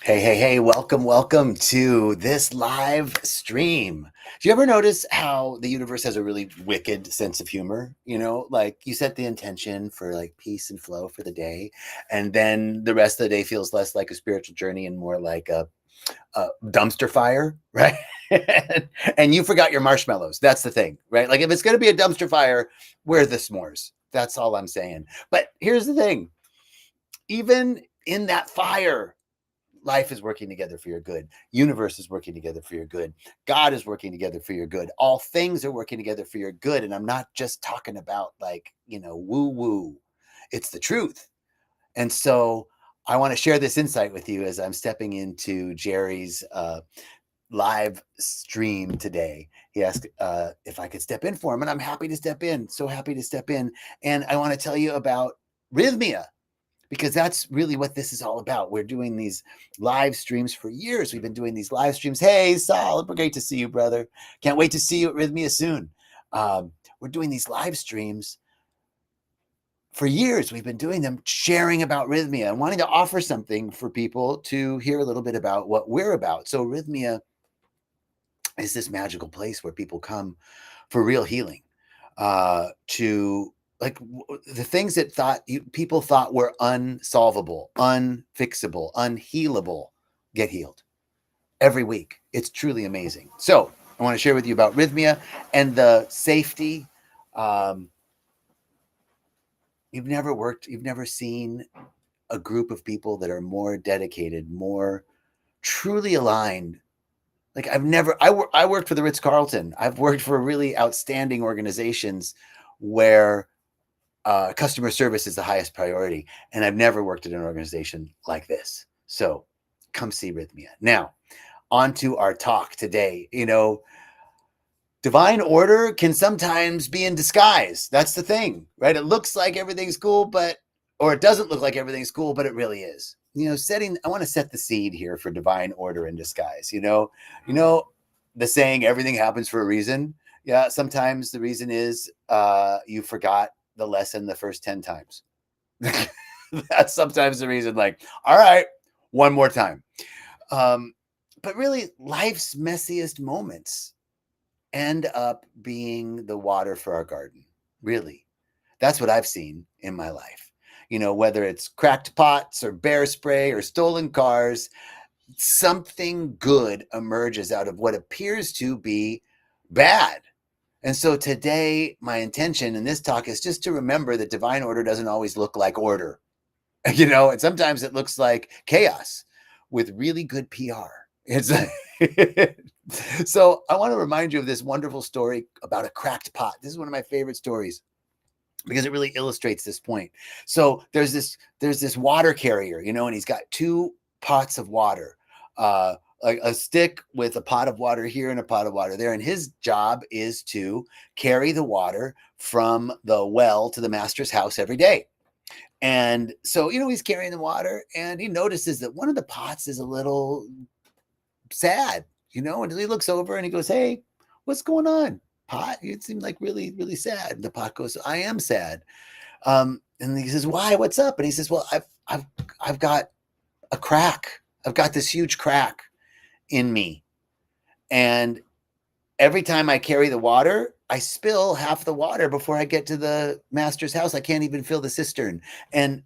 Hey, welcome to this live stream. Do you ever notice how the universe has a really wicked sense of humor? Like you set the intention for like peace and flow for the day, and then the rest of the day feels less like a spiritual journey and more like a dumpster fire, right? And you forgot your marshmallows. That's the thing, right? Like if it's going to be a dumpster fire, where are the s'mores? That's all I'm saying. But here's the thing, even in that fire, life is working together for your good. Universe is working together for your good. God is working together for your good. All things are working together for your good. And I'm not just talking about like, woo woo. It's the truth. And so I want to share this insight with you as I'm stepping into Jerry's live stream today. He asked if I could step in for him, and I'm happy to step in. So happy to step in. And I want to tell you about rythmia, because that's really what this is all about. We're doing these live streams for years. We've been doing these live streams. Hey, Saul, great to see you, brother. Can't wait to see you at Rhythmia soon. We're doing these live streams for years. We've been doing them, sharing about Rhythmia and wanting to offer something for people to hear a little bit about what we're about. So Rhythmia is this magical place where people come for real healing, to like the things that people thought were unsolvable, unfixable, unhealable get healed every week. It's truly amazing. So I want to share with you about Rhythmia and the safety. Um, you've never seen a group of people that are more dedicated, more truly aligned. Like I worked for the Ritz-Carlton. I've worked for really outstanding organizations where customer service is the highest priority. And I've never worked at an organization like this. So come see Rhythmia. Now, on to our talk today. Divine order can sometimes be in disguise. That's the thing, right? It looks like everything's cool, or it doesn't look like everything's cool, but it really is. I want to set the seed here for divine order in disguise. The saying, everything happens for a reason. Yeah, sometimes the reason is you forgot the lesson the first 10 times. That's sometimes the reason, like, all right, one more time. But really, life's messiest moments end up being the water for our garden. Really, that's what I've seen in my life. Whether it's cracked pots or bear spray or stolen cars, something good emerges out of what appears to be bad. And so today, my intention in this talk is just to remember that divine order doesn't always look like order, and sometimes it looks like chaos with really good PR. It's so I want to remind you of this wonderful story about a cracked pot. This is one of my favorite stories because it really illustrates this point. So there's this water carrier, and he's got two pots of water, like a stick with a pot of water here and a pot of water there. And his job is to carry the water from the well to the master's house every day. And so, he's carrying the water and he notices that one of the pots is a little sad, and he looks over and he goes, "Hey, what's going on, pot? You seem like really, really sad." And the pot goes, "I am sad." And he says, "Why? What's up?" And he says, "Well, I've got a crack. I've got this huge crack in me. And every time I carry the water, I spill half the water before I get to the master's house. I can't even fill the cistern. And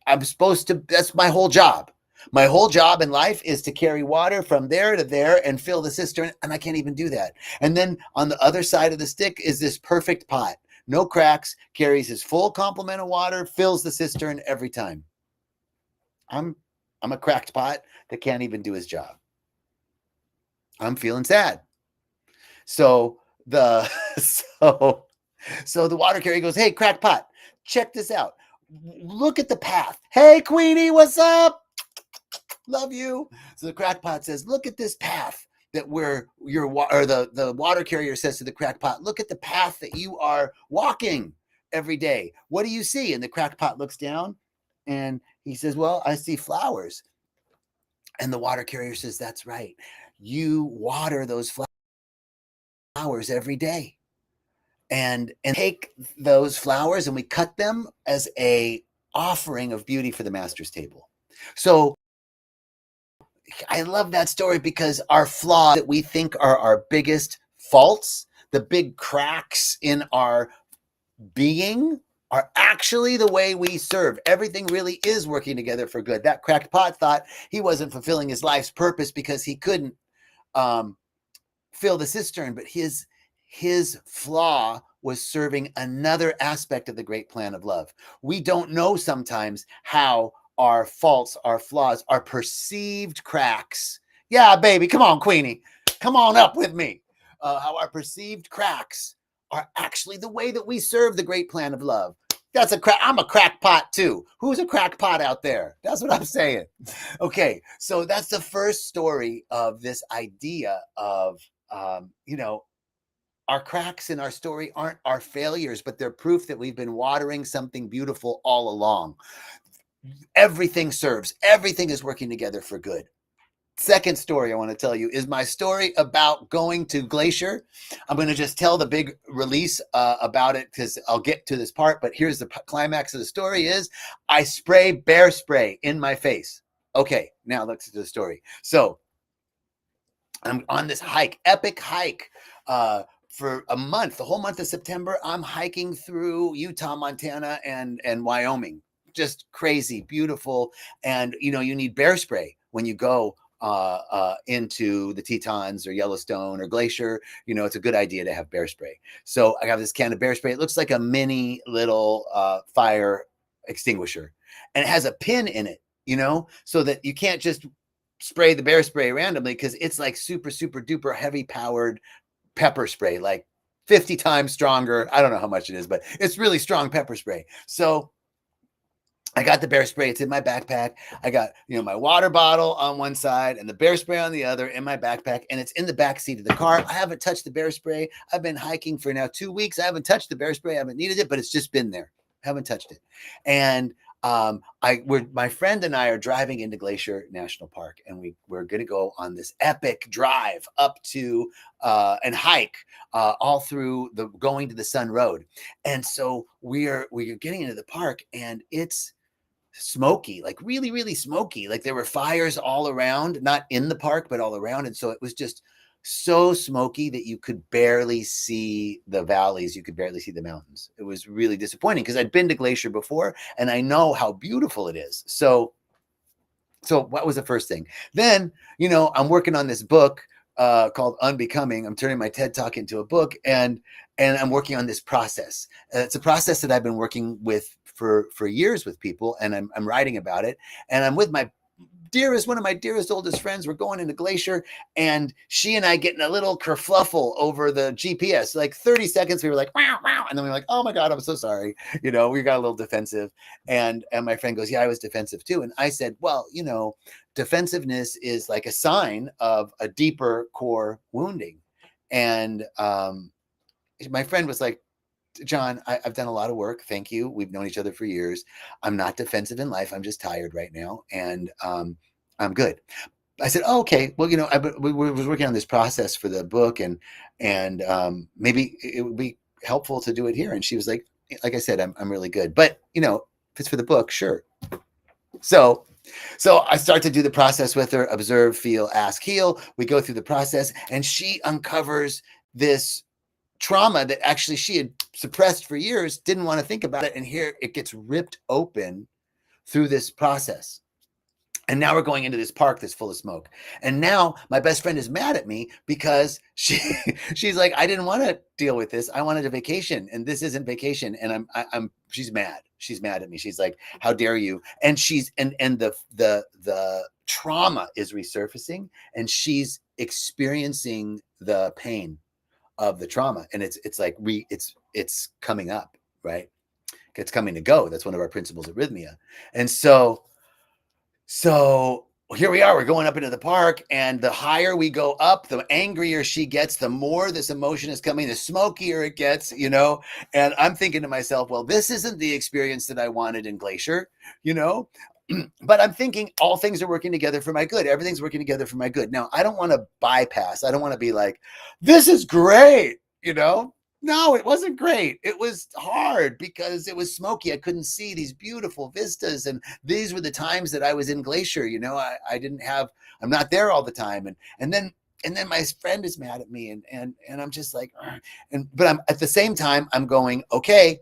I'm supposed to, that's my whole job. My whole job in life is to carry water from there to there and fill the cistern, and I can't even do that. And then on the other side of the stick is this perfect pot. No cracks, carries his full complement of water, fills the cistern every time. I'm a cracked pot that can't even do his job. I'm feeling sad." So the so so the water carrier goes, "Hey, crackpot, check this out. Look at the path. Hey, Queenie, what's up? Love you." So the crackpot says, "Look at this path that the water carrier says to the crackpot, look at the path that you are walking every day. What do you see?" And the crackpot looks down and he says, "Well, I see flowers." And the water carrier says, "That's right. You water those flowers every day. And take those flowers and we cut them as a offering of beauty for the master's table." So I love that story because our flaws that we think are our biggest faults, the big cracks in our being, are actually the way we serve. Everything really is working together for good. That cracked pot thought he wasn't fulfilling his life's purpose because he couldn't fill the cistern, but his flaw was serving another aspect of the great plan of love. We don't know sometimes how our faults, our flaws, our perceived cracks. Yeah, baby, come on, Queenie, come on up with me. How our perceived cracks are actually the way that we serve the great plan of love. That's a crack. I'm a crackpot too. Who's a crackpot out there? That's what I'm saying. Okay, so that's the first story of this idea of our cracks in our story aren't our failures, but they're proof that we've been watering something beautiful all along. Everything serves. Everything is working together for good. Second story I want to tell you is my story about going to Glacier. I'm going to just tell the big release about it because I'll get to this part, but here's the climax of the story is I spray bear spray in my face. Okay, now let's get to the story. So I'm on this hike, epic hike, for a month, the whole month of September. I'm hiking through Utah, Montana, and Wyoming. Just crazy, beautiful. And you need bear spray when you go into the Tetons or Yellowstone or Glacier. It's a good idea to have bear spray. So I have this can of bear spray. It looks like a mini little fire extinguisher, and it has a pin in it, so that you can't just spray the bear spray randomly because it's like super, super duper heavy powered pepper spray, like 50 times stronger. I don't know how much it is, but it's really strong pepper spray. So I got the bear spray. It's in my backpack. I got, my water bottle on one side and the bear spray on the other in my backpack. And it's in the back seat of the car. I haven't touched the bear spray. I've been hiking for now 2 weeks. I haven't touched the bear spray. I haven't needed it, but it's just been there. I haven't touched it. And my friend and I are driving into Glacier National Park, and we're going to go on this epic drive up to and hike all through going to the Sun Road. And so we're getting into the park, and it's smoky, like really, really smoky. Like there were fires all around, not in the park, but all around. And so it was just so smoky that you could barely see the valleys. You could barely see the mountains. It was really disappointing because I'd been to Glacier before and I know how beautiful it is. So what was the first thing? Then, I'm working on this book called Unbecoming. I'm turning my TED Talk into a book, and I'm working on this process. It's a process that I've been working with for years with people, and I'm writing about it. And I'm with one of my dearest, oldest friends. We're going into Glacier, and she and I get in a little kerfluffle over the GPS. Like 30 seconds, we were like, wow, wow. And then we were like, oh my God, I'm so sorry. We got a little defensive. And my friend goes, yeah, I was defensive too. And I said, well, defensiveness is like a sign of a deeper core wounding. And my friend was like, John, I've done a lot of work. Thank you. We've known each other for years. I'm not defensive in life. I'm just tired right now. And I'm good. I said, oh, okay. Well, we was working on this process for the book, and maybe it would be helpful to do it here. And she was like I said, I'm really good. But, if it's for the book, sure. So I start to do the process with her: observe, feel, ask, heal. We go through the process, and she uncovers this trauma that actually she had suppressed for years, didn't want to think about it. And here it gets ripped open through this process. And now we're going into this park that's full of smoke. And now my best friend is mad at me because she's like, I didn't want to deal with this. I wanted a vacation, and this isn't vacation. And she's mad. She's mad at me. She's like, how dare you? And the trauma is resurfacing, and she's experiencing the pain of the trauma, and it's coming up, right? It's coming to go. That's one of our principles at Rythmia. And so here we are. We're going up into the park, and the higher we go up, the angrier she gets, the more this emotion is coming, the smokier it gets, And I'm thinking to myself, well, this isn't the experience that I wanted in Glacier, But I'm thinking all things are working together for my good. Everything's working together for my good. Now, I don't want to bypass. I don't want to be like, this is great, No, it wasn't great. It was hard because it was smoky. I couldn't see these beautiful vistas. And these were the times that I was in Glacier. I didn't have, I'm not there all the time. And then my friend is mad at me and I'm just like, "Ugh." But I'm at the same time, I'm going, okay,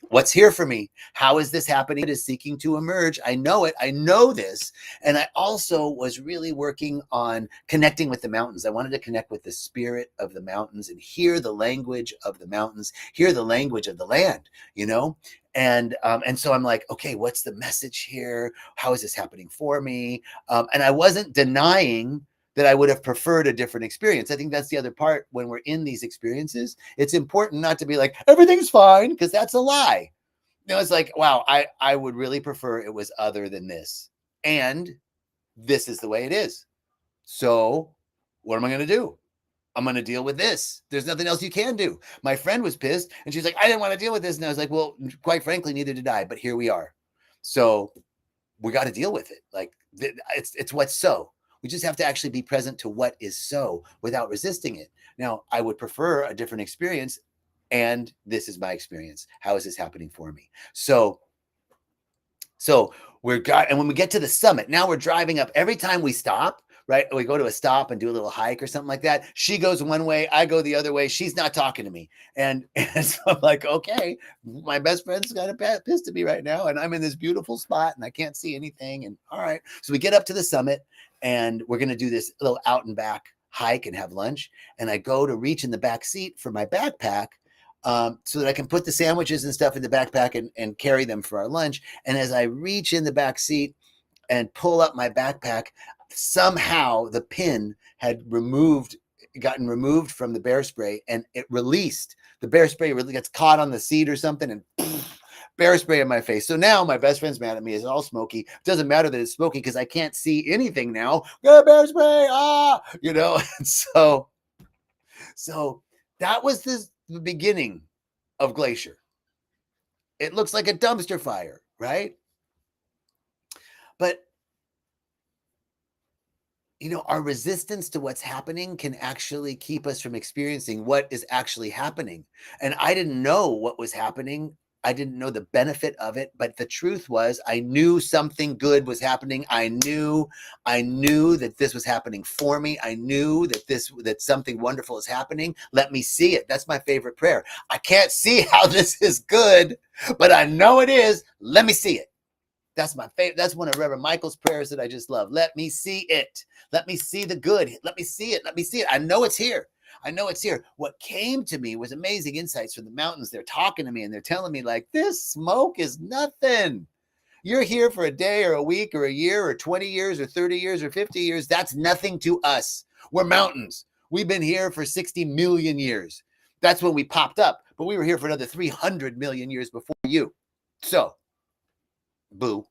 what's here for me? How is this happening? It is seeking to emerge. I know it. I know this. And I also was really working on connecting with the mountains. I wanted to connect with the spirit of the mountains and hear the language of the mountains, hear the language of the land, you know? And so I'm like, okay, what's the message here? How is this happening for me? And I wasn't denying that I would have preferred a different experience. I think that's the other part when we're in these experiences. It's important not to be like, everything's fine, because that's a lie. It's like, wow, I would really prefer it was other than this. And this is the way it is. So what am I going to do? I'm going to deal with this. There's nothing else you can do. My friend was pissed and she's like, I didn't want to deal with this. And I was like, well, quite frankly, neither did I, but here we are. So we got to deal with it. Like it's what's so. We just have to actually be present to what is so without resisting it. Now, I would prefer a different experience, and this is my experience. How is this happening for me? So and when we get to the summit, now we're driving up. Every time we stop, right? We go to a stop and do a little hike or something like that. She goes one way, I go the other way. She's not talking to me. And so I'm like, okay, my best friend's kind of pissed at me right now. And I'm in this beautiful spot and I can't see anything. And all right. So we get up to the summit and we're going to do this little out and back hike and have lunch. And I go to reach in the back seat for my backpack, so that I can put the sandwiches and stuff in the backpack and carry them for our lunch. And as I reach in the back seat and pull up my backpack, somehow the pin had gotten removed from the bear spray, and it released. The bear spray really gets caught on the seat or something, and bear spray in my face. So now my best friend's mad at me. It's all smoky. It doesn't matter that it's smoky because I can't see anything now. Bear spray, And so that was the beginning of Glacier. It looks like a dumpster fire, right? But our resistance to what's happening can actually keep us from experiencing what is actually happening. And I didn't know what was happening. I didn't know the benefit of it, but the truth was I knew something good was happening. I knew that this was happening for me. I knew that something wonderful is happening. Let me see it. That's my favorite prayer. I can't see how this is good, but I know it is. Let me see it. That's my favorite. That's one of Reverend Michael's prayers that I just love. Let me see it. Let me see the good. Let me see it. Let me see it. I know it's here. I know it's here. What came to me was amazing insights from the mountains. They're talking to me and they're telling me like, this smoke is nothing. You're here for a day or a week or a year or 20 years or 30 years or 50 years. That's nothing to us. We're mountains. We've been here for 60 million years. That's when we popped up, but we were here for another 300 million years before you. So, boo.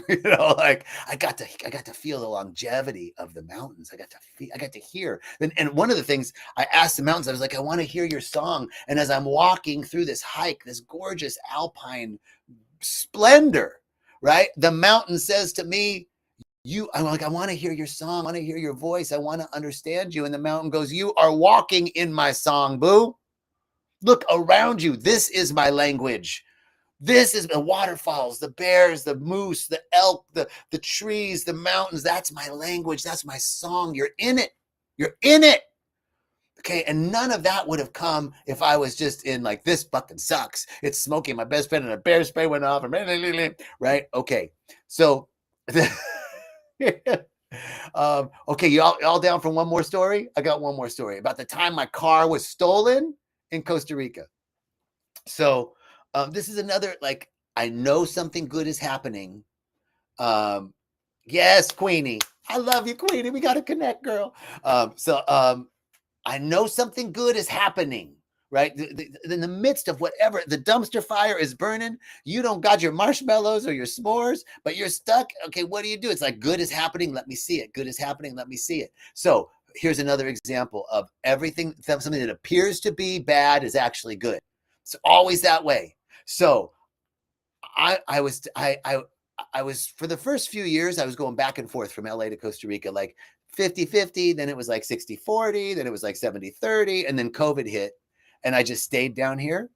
Like I got to feel the longevity of the mountains. I got to hear. And one of the things I asked the mountains, I was like, I want to hear your song. And as I'm walking through this hike, this gorgeous alpine splendor, right? The mountain says to me, I'm like, I want to hear your song. I want to hear your voice. I want to understand you. And the mountain goes, you are walking in my song, boo. Look around you. This is my language. This is the waterfalls, the bears, the moose, the elk, the trees, the mountains. That's my language. That's my song. You're in it. You're in it. Okay. And none of that would have come if I was just in like, this fucking sucks. It's smoking my best friend and a bear spray went off. And right. Okay. So, okay. You all down for one more story? I got one more story about the time my car was stolen in Costa Rica. So, this is another, like, I know something good is happening. Yes, Queenie. I love you, Queenie. We got to connect, girl. I know something good is happening, right? In the midst of whatever, the dumpster fire is burning. You don't got your marshmallows or your s'mores, but you're stuck. Okay, what do? It's like, good is happening. Let me see it. Good is happening. Let me see it. So here's another example of everything, something that appears to be bad is actually good. It's always that way. So I I was, for the first few years, I was going back and forth from LA to Costa Rica, like 50-50. Then it was like 60-40. Then it was like 70-30. And then COVID hit and I just stayed down here.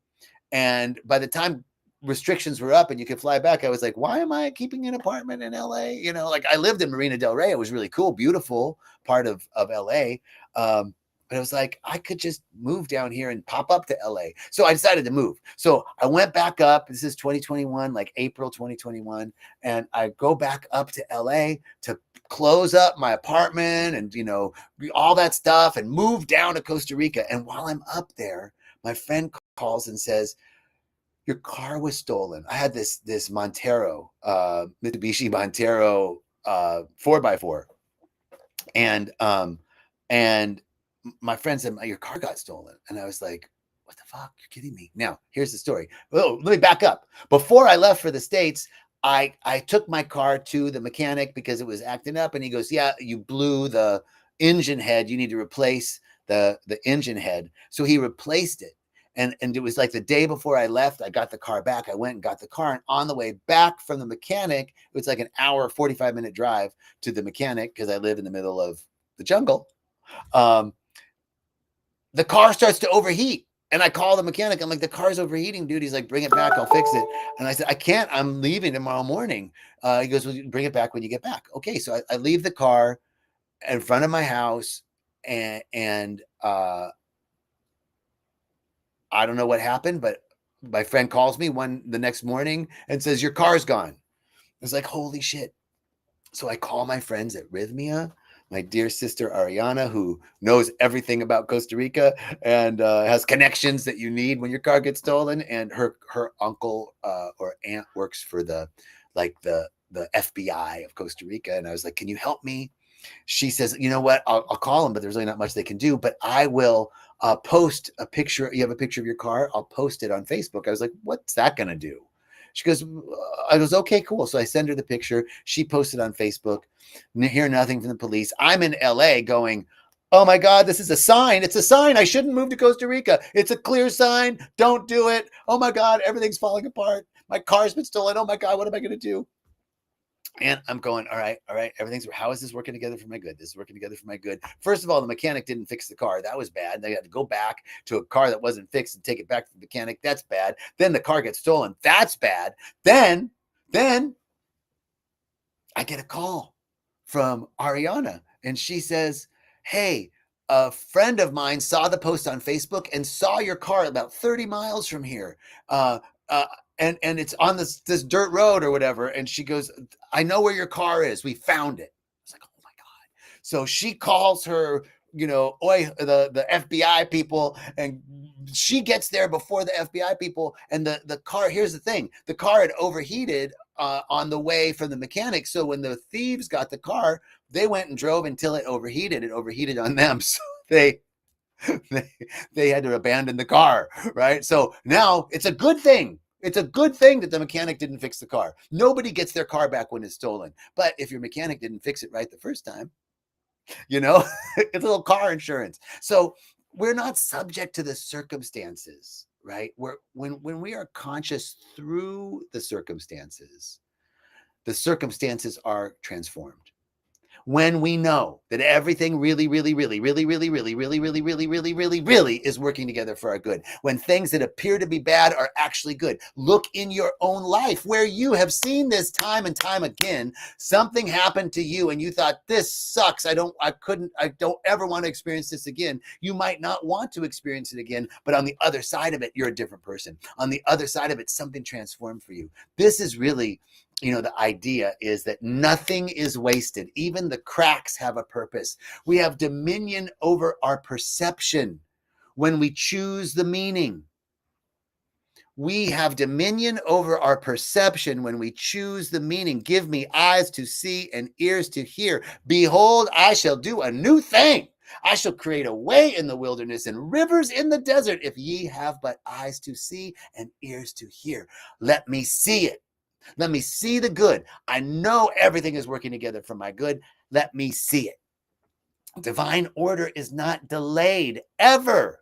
And by the time restrictions were up and you could fly back, I was like, why am I keeping an apartment in LA? You know, like I lived in Marina Del Rey. It was really cool, beautiful part of LA. But I was like, I could just move down here and pop up to LA. So I decided to move. So I went back up. This is 2021, like April 2021. And I go back up to LA to close up my apartment and, you know, all that stuff and move down to Costa Rica. And while I'm up there, my friend calls and says, your car was stolen. I had this Montero, Mitsubishi Montero 4x4. And my friend said, your car got stolen. And I was like, what the fuck? You're kidding me. Now, here's the story. Oh, let me back up. Before I left for the States, I took my car to the mechanic because it was acting up. And he goes, yeah, you blew the engine head. You need to replace the engine head. So he replaced it. And it was like the day before I left, I got the car back. I went and got the car. And on the way back from the mechanic, it was like an hour, 45-minute drive to the mechanic because I live in the middle of the jungle. The car starts to overheat. And I call the mechanic. I'm like, the car's overheating, dude. He's like, bring it back. I'll fix it. And I said, I can't. I'm leaving tomorrow morning. He goes, well, bring it back when you get back. Okay. So I leave the car in front of my house and I don't know what happened, but my friend calls me the next morning and says, your car's gone. It's like, holy shit. So I call my friends at Rythmia, my dear sister Ariana, who knows everything about Costa Rica and has connections that you need when your car gets stolen. And her uncle or aunt works for the FBI of Costa Rica. And I was like, can you help me? She says, you know what? I'll call them, but there's really not much they can do. But I will post a picture. You have a picture of your car? I'll post it on Facebook. I was like, what's that going to do? She goes, I was okay, cool. So I send her the picture. She posted on Facebook. Hear nothing from the police. I'm in LA going, oh my God, this is a sign. It's a sign. I shouldn't move to Costa Rica. It's a clear sign. Don't do it. Oh my God, everything's falling apart. My car's been stolen. Oh my God, what am I going to do? And I'm going, all right, how is this working together for my good? This is working together for my good. First of all, the mechanic didn't fix the car. That was bad. They had to go back to a car that wasn't fixed and take it back to the mechanic. That's bad. Then the car gets stolen. That's bad. Then I get a call from Ariana and she says, hey, a friend of mine saw the post on Facebook and saw your car about 30 miles from here. And it's on this dirt road or whatever. And she goes, I know where your car is. We found it. It's like, oh my God. So she calls her, the FBI people, and she gets there before the FBI people. And the car, here's the thing. The car had overheated on the way from the mechanic. So when the thieves got the car, they went and drove until it overheated. It overheated on them. So they had to abandon the car, right? So now it's a good thing. It's a good thing that the mechanic didn't fix the car. Nobody gets their car back when it's stolen. But if your mechanic didn't fix it right the first time, it's a little car insurance. So we're not subject to the circumstances, right? When we are conscious through the circumstances are transformed. When we know that everything really, really, really, really, really, really, really, really, really, really, really, really is working together for our good. When things that appear to be bad are actually good. Look in your own life where you have seen this time and time again. Something happened to you and you thought, this sucks. I don't ever want to experience this again. You might not want to experience it again, but on the other side of it, you're a different person. On the other side of it, something transformed for you. This is really, the idea is that nothing is wasted. Even the cracks have a purpose. We have dominion over our perception when we choose the meaning. We have dominion over our perception when we choose the meaning. Give me eyes to see and ears to hear. Behold, I shall do a new thing. I shall create a way in the wilderness and rivers in the desert. If ye have but eyes to see and ears to hear, let me see it. Let me see the good. I know everything is working together for my good. Let me see it. Divine order is not delayed ever,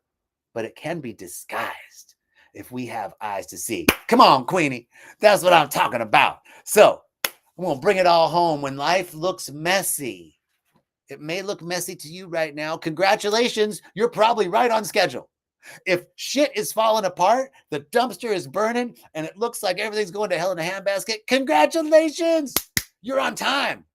but it can be disguised if we have eyes to see. Come on, Queenie. That's what I'm talking about. So I'm going to bring it all home. When life looks messy, it may look messy to you right now. Congratulations, you're probably right on schedule. If shit is falling apart, the dumpster is burning, and it looks like everything's going to hell in a handbasket, congratulations, you're on time.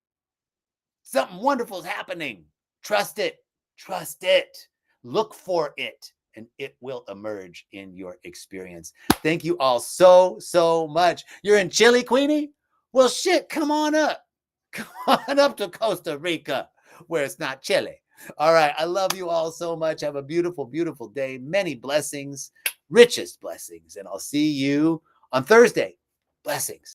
Something wonderful is happening. Trust it. Trust it. Look for it, and it will emerge in your experience. Thank you all so much. You're in Chile, Queenie? Well, shit, come on up. Come on up to Costa Rica, where it's not chilly. All right. I love you all so much. Have a beautiful, beautiful day. Many blessings, richest blessings. And I'll see you on Thursday. Blessings.